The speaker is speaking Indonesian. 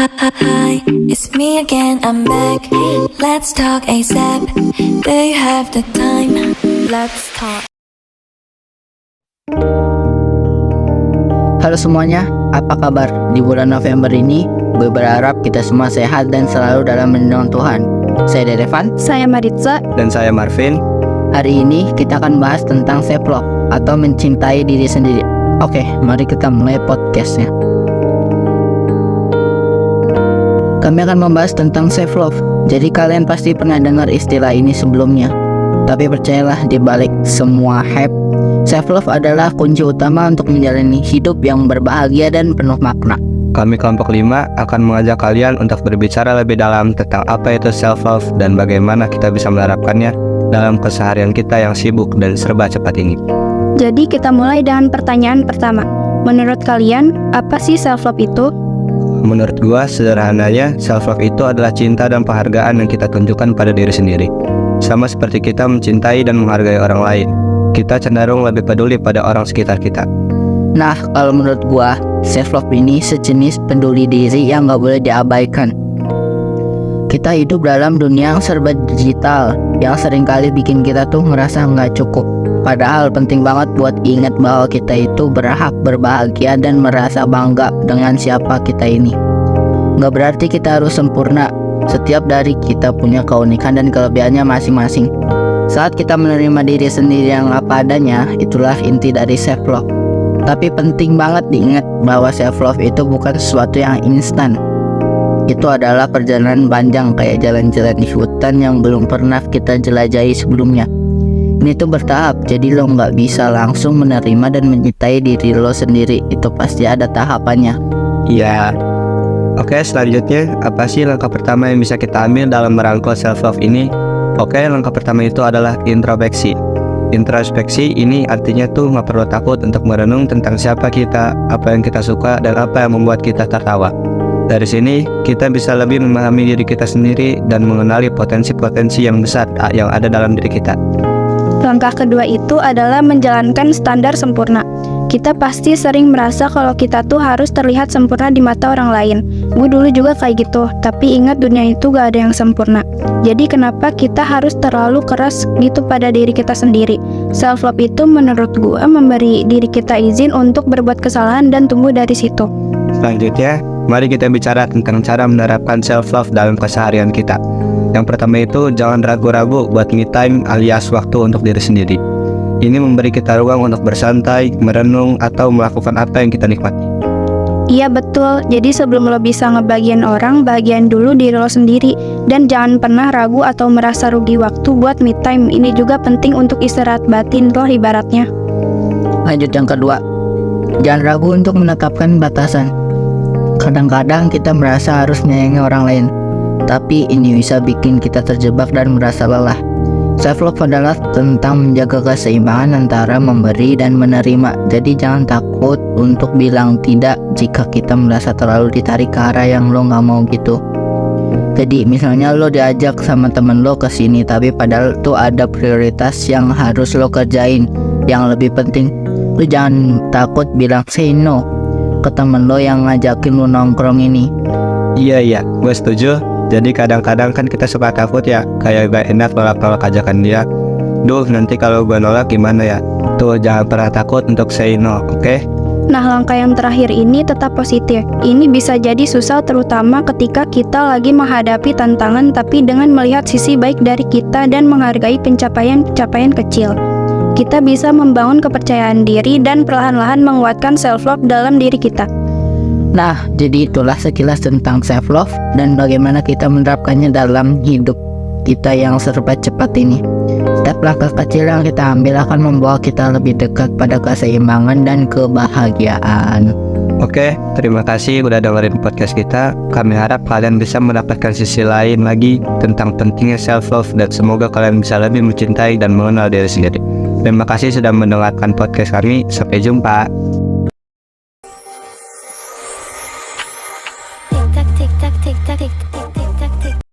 Hi, it's me again, I'm back. Let's talk ASAP. Do you have the time? Let's talk. Halo semuanya, apa kabar? Di bulan November ini, gue berharap kita semua sehat dan selalu dalam lindungan Tuhan. Saya Derevan. Saya Maritza. Dan saya Marvin. Hari ini kita akan bahas tentang self love atau mencintai diri sendiri. Oke, mari kita mulai podcastnya. Kami akan membahas tentang self love. Jadi kalian pasti pernah dengar istilah ini sebelumnya. Tapi percayalah, di balik semua hype, self love adalah kunci utama untuk menjalani hidup yang berbahagia dan penuh makna. Kami kelompok 5 akan mengajak kalian untuk berbicara lebih dalam tentang apa itu self love dan bagaimana kita bisa menerapkannya dalam keseharian kita yang sibuk dan serba cepat ini. Jadi kita mulai dengan pertanyaan pertama. Menurut kalian, apa sih self love itu? Menurut gua, sederhananya, self love itu adalah cinta dan penghargaan yang kita tunjukkan pada diri sendiri. Sama seperti kita mencintai dan menghargai orang lain, kita cenderung lebih peduli pada orang sekitar kita. Nah, kalau menurut gua, self love ini sejenis peduli diri yang gak boleh diabaikan. Kita hidup dalam dunia yang serba digital, yang seringkali bikin kita tuh ngerasa gak cukup. Padahal penting banget buat ingat bahwa kita itu berhak berbahagia dan merasa bangga dengan siapa kita ini. Gak berarti kita harus sempurna. Setiap dari kita punya keunikan dan kelebihannya masing-masing. Saat kita menerima diri sendiri yang apa adanya, itulah inti dari self love. Tapi penting banget diingat bahwa self love itu bukan sesuatu yang instan. Itu adalah perjalanan panjang kayak jalan-jalan di hutan yang belum pernah kita jelajahi sebelumnya. Ini tuh bertahap, jadi lo nggak bisa langsung menerima dan mencintai diri lo sendiri. Itu pasti ada tahapannya. Iya. Oke, selanjutnya, apa sih langkah pertama yang bisa kita ambil dalam merangkul self-love ini? Oke, langkah pertama itu adalah introspeksi. Introspeksi ini artinya tuh nggak perlu takut untuk merenung tentang siapa kita, apa yang kita suka, dan apa yang membuat kita tertawa. Dari sini, kita bisa lebih memahami diri kita sendiri dan mengenali potensi-potensi yang besar yang ada dalam diri kita. Langkah kedua itu adalah menjalankan standar sempurna. Kita pasti sering merasa kalau kita tuh harus terlihat sempurna di mata orang lain. Gue dulu juga kayak gitu, tapi ingat dunia itu gak ada yang sempurna. Jadi kenapa kita harus terlalu keras gitu pada diri kita sendiri? Self love itu menurut gue memberi diri kita izin untuk berbuat kesalahan dan tumbuh dari situ. Selanjutnya, mari kita bicara tentang cara menerapkan self love dalam keseharian kita. Yang pertama itu, jangan ragu-ragu buat me time alias waktu untuk diri sendiri. Ini memberi kita ruang untuk bersantai, merenung, atau melakukan apa yang kita nikmati. Iya betul, jadi sebelum lo bisa ngebagian orang, bagian dulu diri lo sendiri. Dan jangan pernah ragu atau merasa rugi waktu buat me time. Ini juga penting untuk istirahat batin lo ibaratnya. Lanjut yang kedua, jangan ragu untuk menetapkan batasan. Kadang-kadang kita merasa harus menyayangi orang lain, tapi ini bisa bikin kita terjebak dan merasa lelah. Self love adalah tentang menjaga keseimbangan antara memberi dan menerima. Jadi jangan takut untuk bilang tidak jika kita merasa terlalu ditarik ke arah yang lo gak mau gitu. Jadi misalnya lo diajak sama temen lo ke sini, tapi padahal tuh ada prioritas yang harus lo kerjain yang lebih penting. Lo jangan takut bilang say no ke temen lo yang ngajakin lo nongkrong ini. Iya, gue setuju. Jadi kadang-kadang kan kita suka takut ya, kayak gak enak nolak-nolak ajakan dia. Duh, nanti kalau gue nolak gimana ya? Tuh, jangan pernah takut untuk say no, oke? Nah, langkah yang terakhir ini tetap positif. Ini bisa jadi susah terutama ketika kita lagi menghadapi tantangan, tapi dengan melihat sisi baik dari kita dan menghargai pencapaian-pencapaian kecil. Kita bisa membangun kepercayaan diri dan perlahan-lahan menguatkan self-love dalam diri kita. Nah, jadi itulah sekilas tentang self love dan bagaimana kita menerapkannya dalam hidup kita yang serba cepat ini. Setiap langkah kecil yang kita ambil akan membawa kita lebih dekat pada keseimbangan dan kebahagiaan. Oke, terima kasih udah dengerin podcast kita. Kami harap kalian bisa mendapatkan sisi lain lagi tentang pentingnya self love dan semoga kalian bisa lebih mencintai dan mengenal diri sendiri. Terima kasih sudah mendengarkan podcast kami. Sampai jumpa.